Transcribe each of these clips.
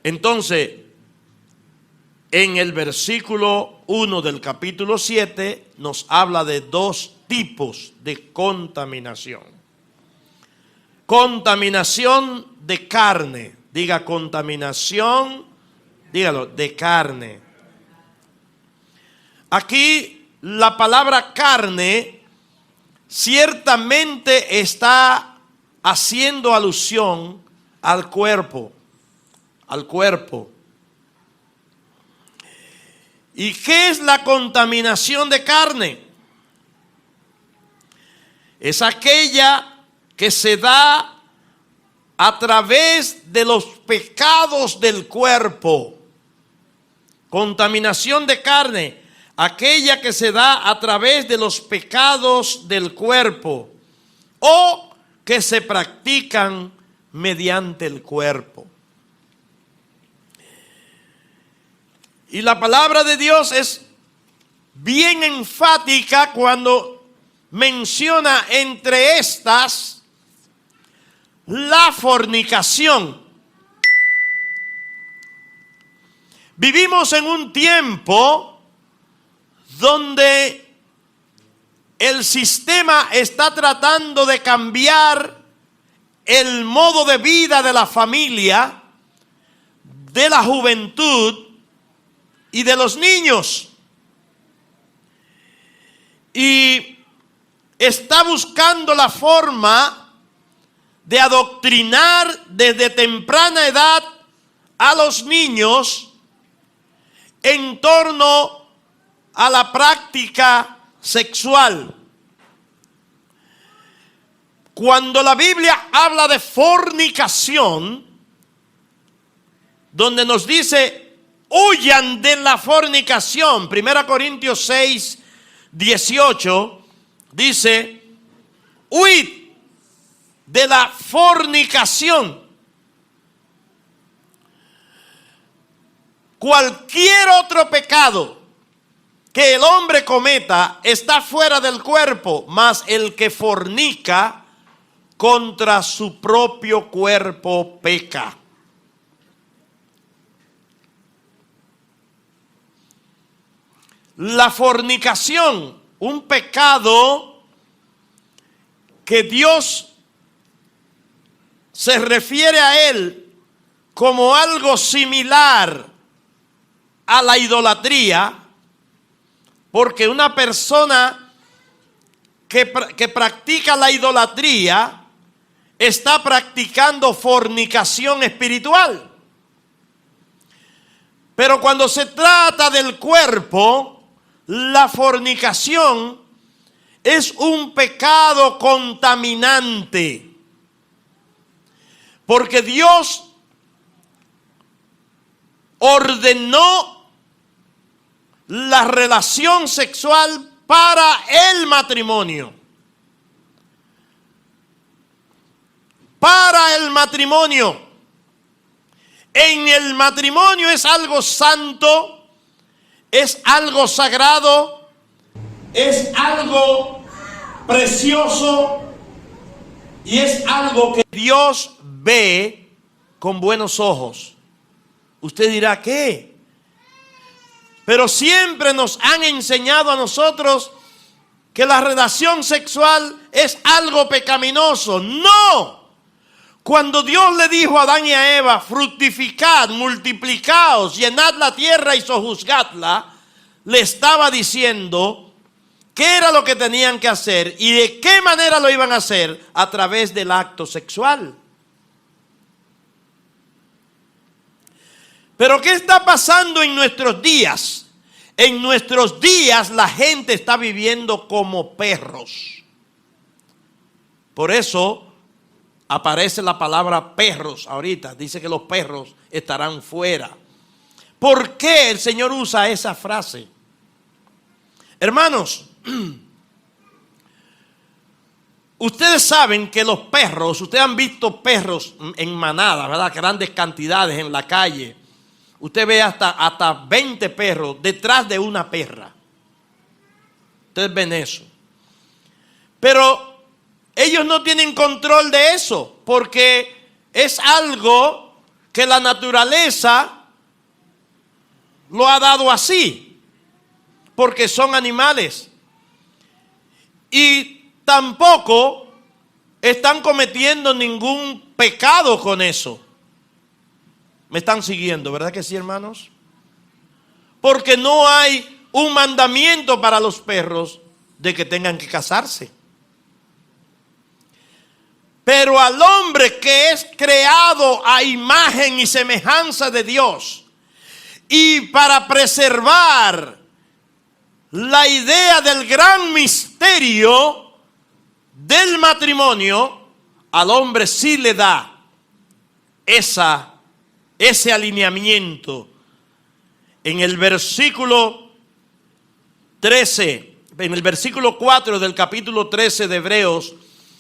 Entonces, en el versículo 1 del capítulo 7 nos habla de dos tipos de contaminación. Contaminación de carne. Diga contaminación, dígalo, de carne. Aquí la palabra carne ciertamente está haciendo alusión al cuerpo. Al cuerpo. ¿Y qué es la contaminación de carne? Es aquella que se da a través de los pecados del cuerpo. Contaminación de carne, aquella que se da a través de los pecados del cuerpo o que se practican mediante el cuerpo. Y la palabra de Dios es bien enfática cuando menciona entre estas la fornicación. Vivimos en un tiempo donde el sistema está tratando de cambiar el modo de vida de la familia, de la juventud y de los niños. Y está buscando la forma de adoctrinar desde temprana edad a los niños en torno a la práctica sexual. Cuando la Biblia habla de fornicación, donde nos dice huyan de la fornicación, 1 Corintios 6, 18, dice, huid de la fornicación. Cualquier otro pecado que el hombre cometa está fuera del cuerpo, mas el que fornica contra su propio cuerpo peca. La fornicación, un pecado que Dios se refiere a él como algo similar a la idolatría, porque una persona que practica la idolatría está practicando fornicación espiritual. Pero cuando se trata del cuerpo, la fornicación es un pecado contaminante, porque Dios ordenó la relación sexual para el matrimonio. Para el matrimonio. En el matrimonio es algo santo, es algo sagrado, es algo precioso y es algo que Dios ve con buenos ojos. Usted dirá, ¿qué? Pero siempre nos han enseñado a nosotros que la relación sexual es algo pecaminoso. ¡No! Cuando Dios le dijo a Adán y a Eva, fructificad, multiplicaos, llenad la tierra y sojuzgadla, le estaba diciendo qué era lo que tenían que hacer y de qué manera lo iban a hacer a través del acto sexual. Pero ¿qué está pasando en nuestros días? En nuestros días la gente está viviendo como perros. Por eso aparece la palabra perros ahorita. Dice que los perros estarán fuera. ¿Por qué el Señor usa esa frase? Hermanos, ustedes saben que los perros, ustedes han visto perros en manada, ¿verdad? Grandes cantidades en la calle. Usted ve hasta 20 perros detrás de una perra. Ustedes ven eso. Pero ellos no tienen control de eso, porque es algo que la naturaleza lo ha dado así, porque son animales. Y tampoco están cometiendo ningún pecado con eso. ¿Me están siguiendo? ¿Verdad que sí, hermanos? Porque no hay un mandamiento para los perros de que tengan que casarse. Pero al hombre que es creado a imagen y semejanza de Dios, y para preservar la idea del gran misterio del matrimonio, al hombre sí le da ese alineamiento. En el versículo 13, en el versículo 4 del capítulo 13 de Hebreos,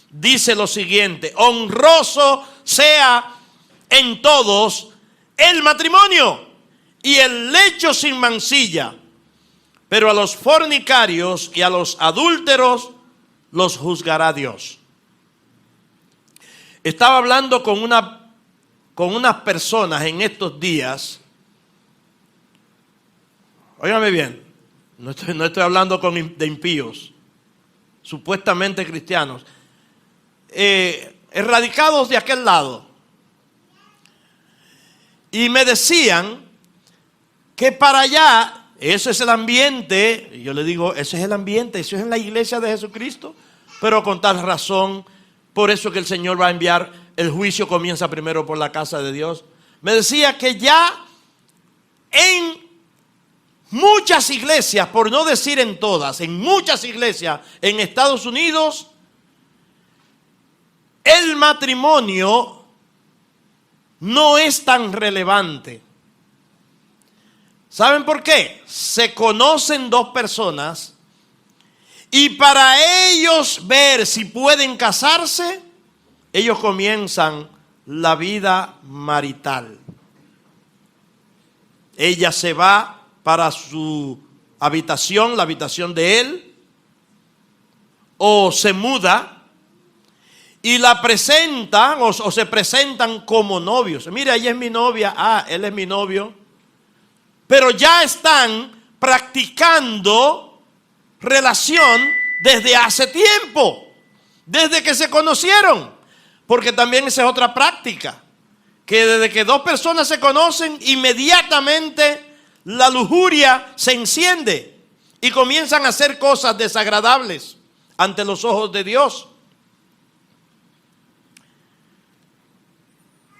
dice lo siguiente: honroso sea en todos el matrimonio y el lecho sin mancilla, pero a los fornicarios y a los adúlteros los juzgará Dios. Estaba hablando con unas personas en estos días. Óigame bien, no estoy hablando de impíos, supuestamente cristianos, erradicados de aquel lado. Y me decían que para allá, eso es el ambiente. Y yo le digo, ese es el ambiente, eso es en la iglesia de Jesucristo. Pero con tal razón, por eso que el Señor va a enviar, el juicio comienza primero por la casa de Dios. Me decía que ya en muchas iglesias, por no decir en todas, en muchas iglesias en Estados Unidos, el matrimonio no es tan relevante. ¿Saben por qué? Se conocen dos personas y para ellos ver si pueden casarse, ellos comienzan la vida marital. Ella se va para su habitación, la habitación de él, o se muda y la presentan o se presentan como novios. Mira, ella es mi novia, él es mi novio. Pero ya están practicando relación desde hace tiempo, desde que se conocieron. Porque también esa es otra práctica, que desde que dos personas se conocen, inmediatamente la lujuria se enciende y comienzan a hacer cosas desagradables ante los ojos de Dios.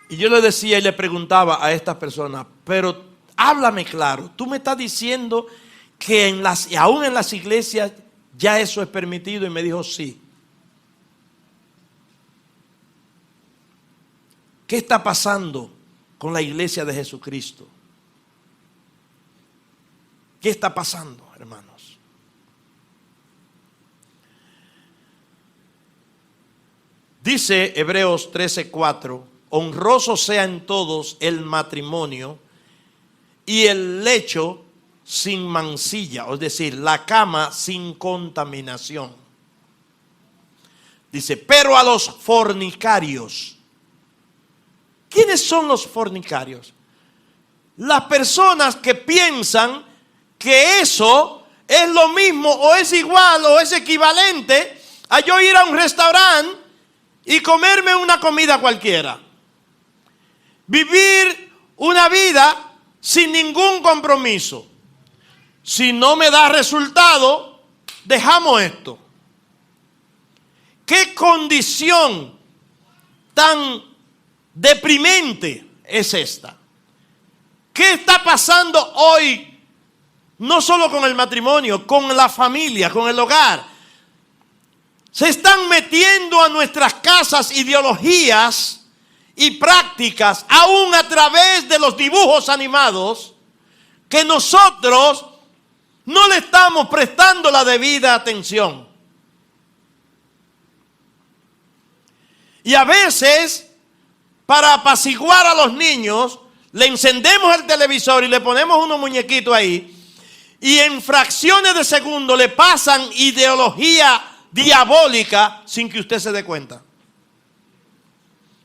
Y yo le decía y le preguntaba a estas personas, pero háblame claro, tú me estás diciendo que aún en las iglesias ya eso es permitido. Y me dijo, sí. ¿Qué está pasando con la iglesia de Jesucristo? ¿Qué está pasando, hermanos? Dice Hebreos 13:4, honroso sea en todos el matrimonio y el lecho sin mancilla, es decir, la cama sin contaminación. Dice, pero a los fornicarios. ¿Quiénes son los fornicarios? Las personas que piensan que eso es lo mismo o es igual o es equivalente a yo ir a un restaurante y comerme una comida cualquiera. Vivir una vida sin ningún compromiso. Si no me da resultado, dejamos esto. ¿Qué condición tan deprimente es esta? ¿Qué está pasando hoy? No solo con el matrimonio, con la familia, con el hogar. Se están metiendo a nuestras casas ideologías y prácticas, aún a través de los dibujos animados, que nosotros no le estamos prestando la debida atención. Y a veces, para apaciguar a los niños, le encendemos el televisor y le ponemos unos muñequitos ahí, y en fracciones de segundo le pasan ideología diabólica sin que usted se dé cuenta.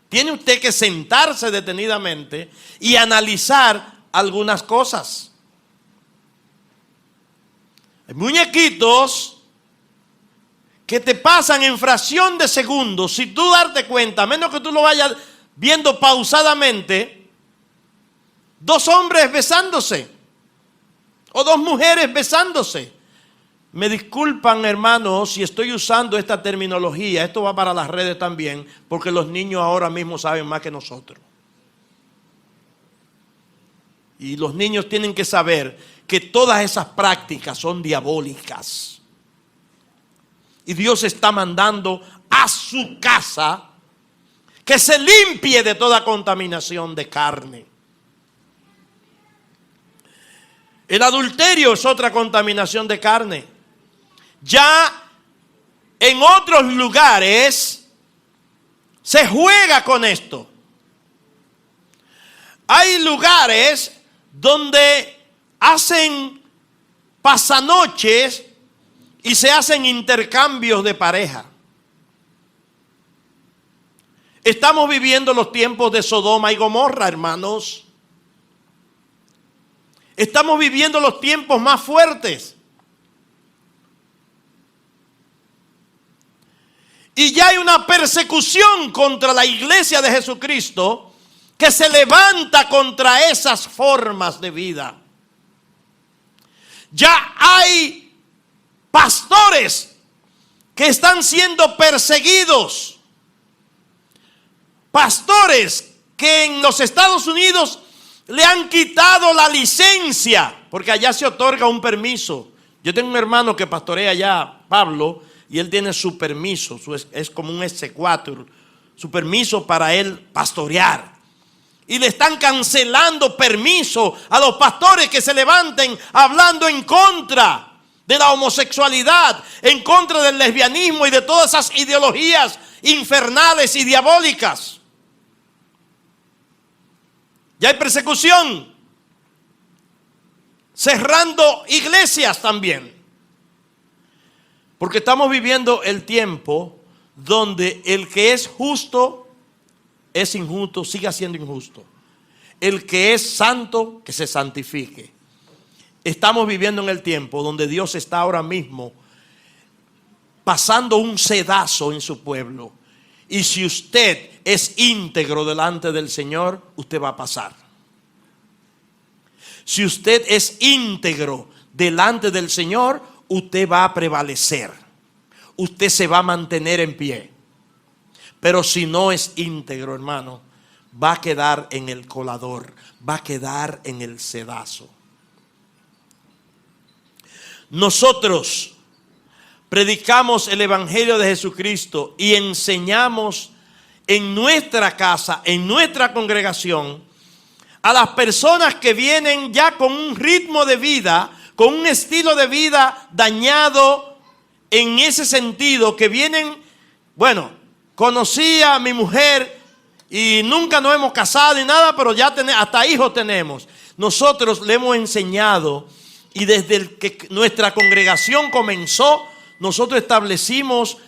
Tiene usted que sentarse detenidamente y analizar algunas cosas. Hay muñequitos que te pasan en fracción de segundos, si tú darte cuenta, a menos que tú lo vayas viendo pausadamente, dos hombres besándose o dos mujeres besándose. Me disculpan, hermanos, si estoy usando esta terminología. Esto va para las redes también, porque los niños ahora mismo saben más que nosotros. Y los niños tienen que saber que todas esas prácticas son diabólicas. Y Dios está mandando a su casa que se limpie de toda contaminación de carne. El adulterio es otra contaminación de carne. Ya en otros lugares se juega con esto. Hay lugares donde hacen pasanoches y se hacen intercambios de pareja. Estamos viviendo los tiempos de Sodoma y Gomorra, hermanos. Estamos viviendo los tiempos más fuertes. Y ya hay una persecución contra la iglesia de Jesucristo que se levanta contra esas formas de vida. Ya hay pastores que están siendo perseguidos. Pastores que en los Estados Unidos le han quitado la licencia, porque allá se otorga un permiso. Yo tengo un hermano que pastorea allá, Pablo, y él tiene su permiso, es como un S4, su permiso para él pastorear. Y le están cancelando permiso a los pastores que se levanten hablando en contra de la homosexualidad, en contra del lesbianismo y de todas esas ideologías infernales y diabólicas. Ya hay persecución, cerrando iglesias también. Porque estamos viviendo el tiempo donde el que es justo es injusto, siga siendo injusto. El que es santo, que se santifique. Estamos viviendo en el tiempo donde Dios está ahora mismo pasando un sedazo en su pueblo. Y si usted es íntegro delante del Señor, usted va a pasar. Si usted es íntegro delante del Señor, usted va a prevalecer. Usted se va a mantener en pie. Pero si no es íntegro, hermano, va a quedar en el colador, va a quedar en el sedazo. Nosotros predicamos el Evangelio de Jesucristo y enseñamos en nuestra casa, en nuestra congregación, a las personas que vienen ya con un ritmo de vida, con un estilo de vida dañado en ese sentido, que vienen, bueno, conocí a mi mujer y nunca nos hemos casado ni nada, pero ya hasta hijos tenemos. Nosotros le hemos enseñado, y desde que nuestra congregación comenzó, nosotros establecimos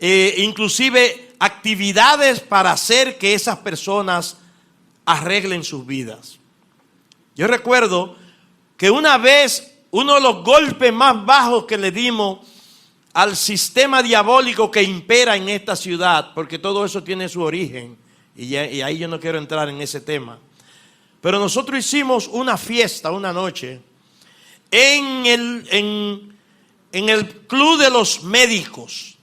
inclusive actividades para hacer que esas personas arreglen sus vidas. Yo recuerdo que una vez, uno de los golpes más bajos que le dimos al sistema diabólico que impera en esta ciudad, porque todo eso tiene su origen, y ahí yo no quiero entrar en ese tema, pero nosotros hicimos una fiesta una noche en el club de los médicos,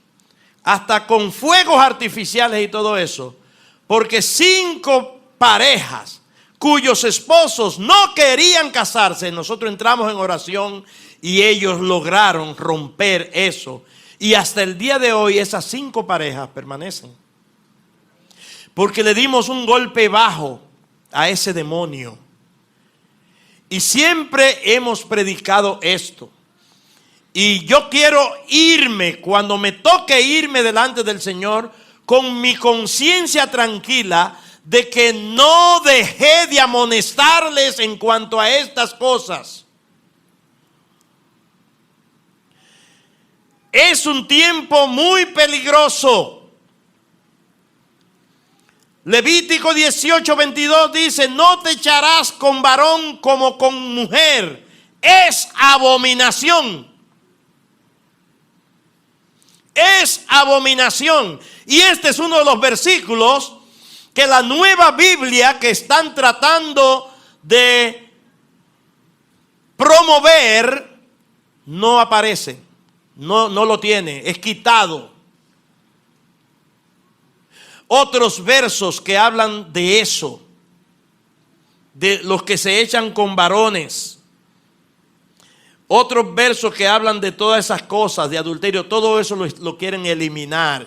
hasta con fuegos artificiales y todo eso, porque 5 parejas cuyos esposos no querían casarse, nosotros entramos en oración y ellos lograron romper eso. Y hasta el día de hoy esas 5 parejas permanecen. Porque le dimos un golpe bajo a ese demonio. Y siempre hemos predicado esto. Y yo quiero irme, cuando me toque irme delante del Señor, con mi conciencia tranquila de que no dejé de amonestarles en cuanto a estas cosas. Es un tiempo muy peligroso. Levítico 18:22 dice: no te echarás con varón como con mujer. Es abominación. Es abominación. Y este es uno de los versículos que la nueva Biblia que están tratando de promover no aparece. No lo tiene, es quitado. Otros versos que hablan de eso, de los que se echan con varones. Otros versos que hablan de todas esas cosas, de adulterio, todo eso lo quieren eliminar.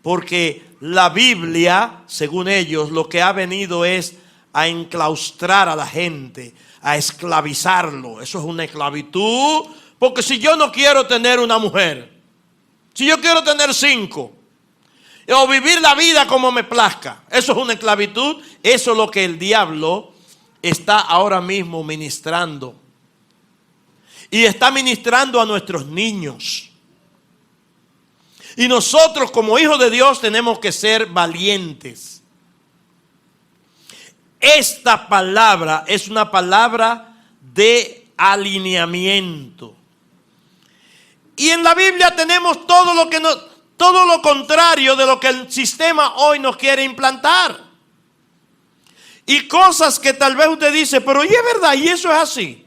Porque la Biblia, según ellos, lo que ha venido es a enclaustrar a la gente, a esclavizarlo. Eso es una esclavitud. Porque si yo no quiero tener una mujer, si yo quiero tener 5, o vivir la vida como me plazca, eso es una esclavitud. Eso es lo que el diablo está ahora mismo ministrando. Y está ministrando a nuestros niños. Y nosotros como hijos de Dios tenemos que ser valientes. Esta palabra es una palabra de alineamiento. Y en la Biblia tenemos todo lo contrario de lo que el sistema hoy nos quiere implantar. Y cosas que tal vez usted dice, pero ¿y es verdad? ¿Y eso es así?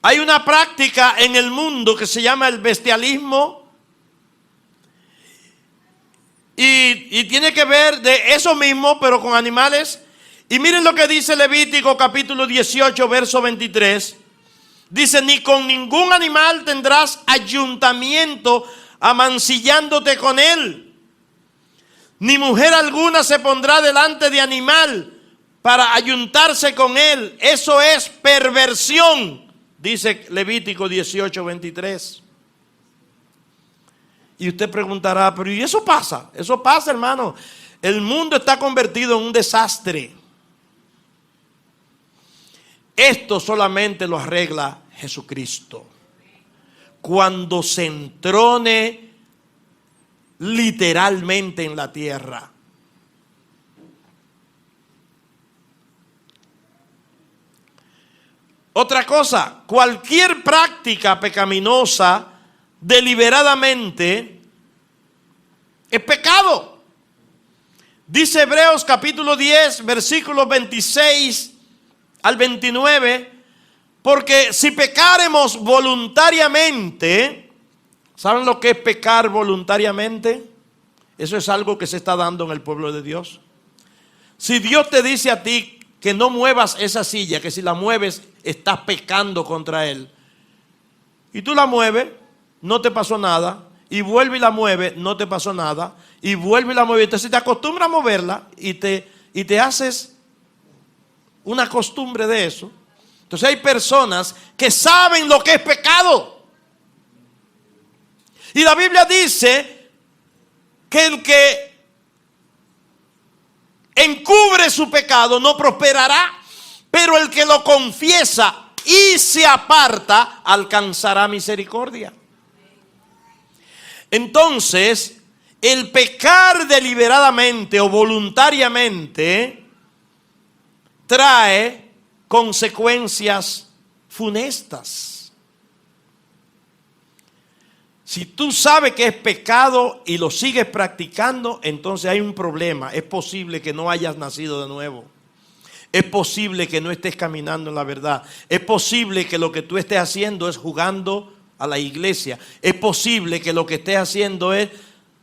Hay una práctica en el mundo que se llama el bestialismo. Y tiene que ver de eso mismo, pero con animales. Y miren lo que dice Levítico capítulo 18, verso 23. Dice: ni con ningún animal tendrás ayuntamiento amancillándote con él. Ni mujer alguna se pondrá delante de animal para ayuntarse con él. Eso es perversión, dice Levítico 18, 23. Y usted preguntará, pero ¿y eso pasa? Eso pasa, hermano. El mundo está convertido en un desastre. Esto solamente lo arregla Jesucristo. Cuando se entrone literalmente en la tierra. Otra cosa, cualquier práctica pecaminosa deliberadamente es pecado. Dice Hebreos capítulo 10, versículos 26 al 29, porque si pecáremos voluntariamente, ¿saben lo que es pecar voluntariamente? Eso es algo que se está dando en el pueblo de Dios. Si Dios te dice a ti que no muevas esa silla, que si la mueves estás pecando contra Él, y tú la mueves, no te pasó nada, y vuelve y la mueve, no te pasó nada, y vuelve y la mueve, entonces te acostumbras a moverla y te haces una costumbre de eso. Entonces hay personas que saben lo que es pecado. Y la Biblia dice que el que encubre su pecado no prosperará, pero el que lo confiesa y se aparta alcanzará misericordia. Entonces, el pecar deliberadamente o voluntariamente trae consecuencias funestas. Si tú sabes que es pecado y lo sigues practicando, entonces hay un problema. Es posible que no hayas nacido de nuevo. Es posible que no estés caminando en la verdad. Es posible que lo que tú estés haciendo es jugando a la iglesia. Es posible que lo que estés haciendo es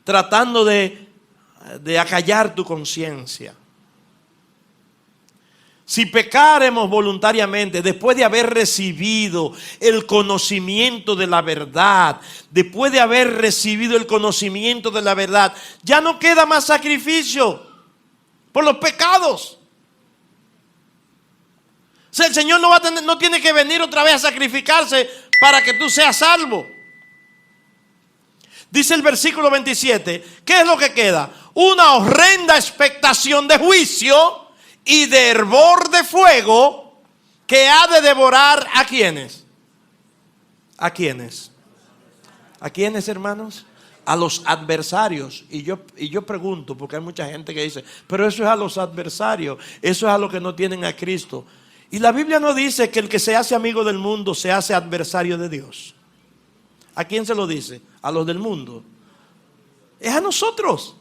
tratando de acallar tu conciencia. Si pecáremos voluntariamente, después de haber recibido el conocimiento de la verdad, después de haber recibido el conocimiento de la verdad, ya no queda más sacrificio por los pecados. O sea, el Señor no tiene que venir otra vez a sacrificarse para que tú seas salvo. Dice el versículo 27, ¿qué es lo que queda? Una horrenda expectación de juicio y de hervor de fuego que ha de devorar ¿a quiénes? ¿A quiénes? ¿A quiénes, hermanos? A los adversarios. Y yo pregunto, porque hay mucha gente que dice, pero eso es a los adversarios, eso es a los que no tienen a Cristo. Y la Biblia no dice que el que se hace amigo del mundo se hace adversario de Dios. ¿A quién se lo dice? A los del mundo. Es a nosotros.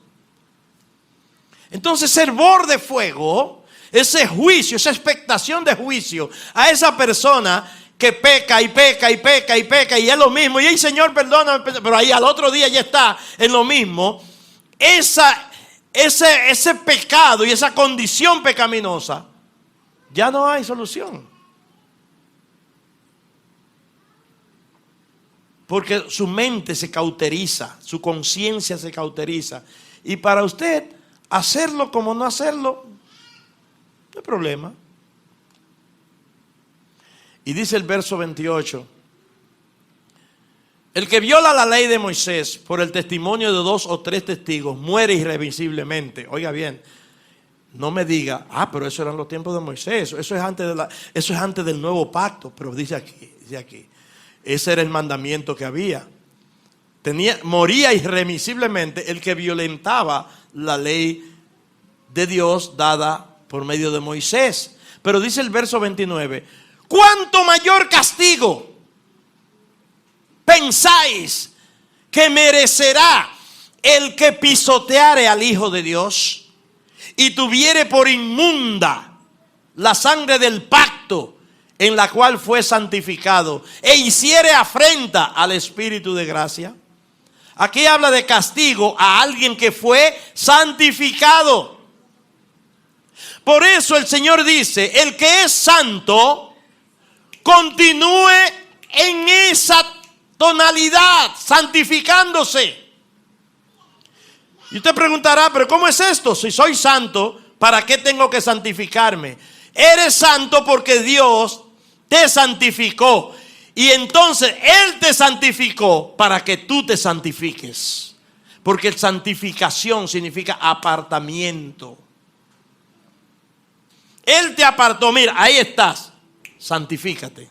Entonces, hervor de fuego, ese juicio, esa expectación de juicio a esa persona que peca y peca y peca y peca y es lo mismo. Y el Señor, perdóname, pero ahí al otro día ya está en lo mismo. Ese pecado y esa condición pecaminosa, ya no hay solución. Porque su mente se cauteriza, su conciencia se cauteriza. Y para usted, hacerlo como no hacerlo, no hay problema. Y dice el verso 28. El que viola la ley de Moisés por el testimonio de 2 o 3 testigos muere irremisiblemente. Oiga bien, no me diga, pero eso eran los tiempos de Moisés, eso es antes del nuevo pacto. Pero dice aquí, ese era el mandamiento que había. Moría irremisiblemente el que violentaba la ley de Dios dada por medio de Moisés. Pero dice el verso 29, ¿cuánto mayor castigo pensáis que merecerá el que pisoteare al Hijo de Dios y tuviere por inmunda la sangre del pacto en la cual fue santificado e hiciere afrenta al Espíritu de gracia? Aquí habla de castigo a alguien que fue santificado. Por eso el Señor dice, el que es santo, continúe en esa tonalidad, santificándose. Y usted preguntará, pero ¿cómo es esto? Si soy santo, ¿para qué tengo que santificarme? Eres santo porque Dios te santificó. Y entonces Él te santificó para que tú te santifiques. Porque santificación significa apartamiento. Él te apartó, mira, ahí estás, santifícate.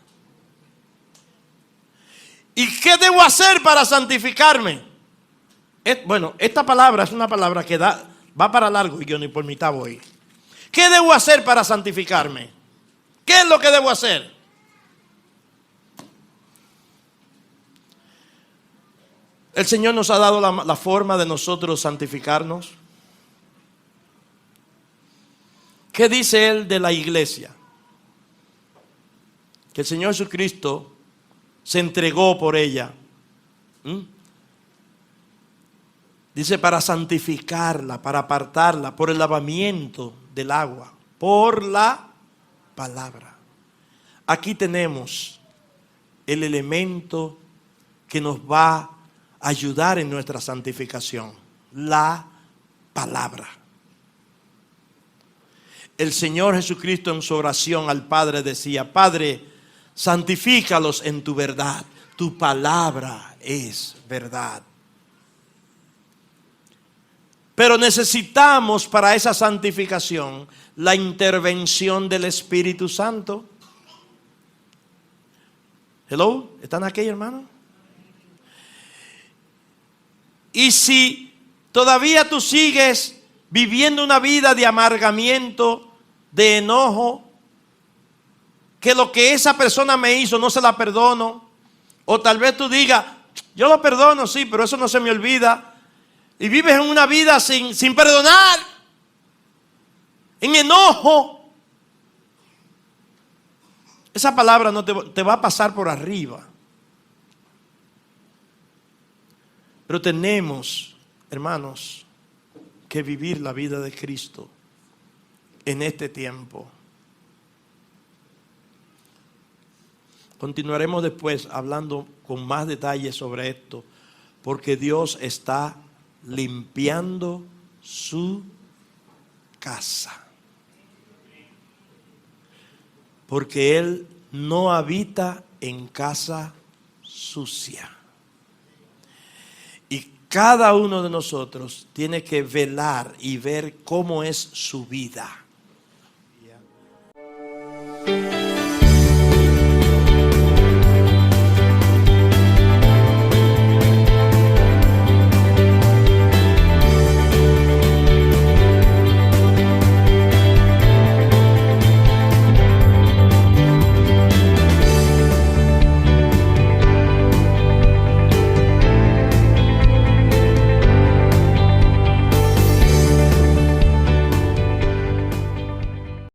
¿Y qué debo hacer para santificarme? Bueno, esta palabra es una palabra que va para largo y yo ni por mitad voy. ¿Qué debo hacer para santificarme? ¿Qué es lo que debo hacer? El Señor nos ha dado la forma de nosotros santificarnos. ¿Qué dice Él de la iglesia? Que el Señor Jesucristo se entregó por ella. Dice para santificarla, para apartarla, por el lavamiento del agua, por la palabra. Aquí tenemos el elemento que nos va a ayudar en nuestra santificación, la palabra. El Señor Jesucristo en su oración al Padre decía, Padre, santifícalos en tu verdad, tu palabra es verdad. Pero necesitamos para esa santificación la intervención del Espíritu Santo. Hello, ¿están aquí, hermano? Y si todavía tú sigues viviendo una vida de amargamiento, de enojo, que lo que esa persona me hizo no se la perdono, o tal vez tú digas, yo lo perdono, sí, pero eso no se me olvida, y vives en una vida sin perdonar, en enojo, esa palabra no te va a pasar por arriba. Pero tenemos, hermanos, que vivir la vida de Cristo en este tiempo. Continuaremos después hablando con más detalles sobre esto, porque Dios está limpiando su casa. Porque Él no habita en casa sucia. Y cada uno de nosotros tiene que velar y ver cómo es su vida.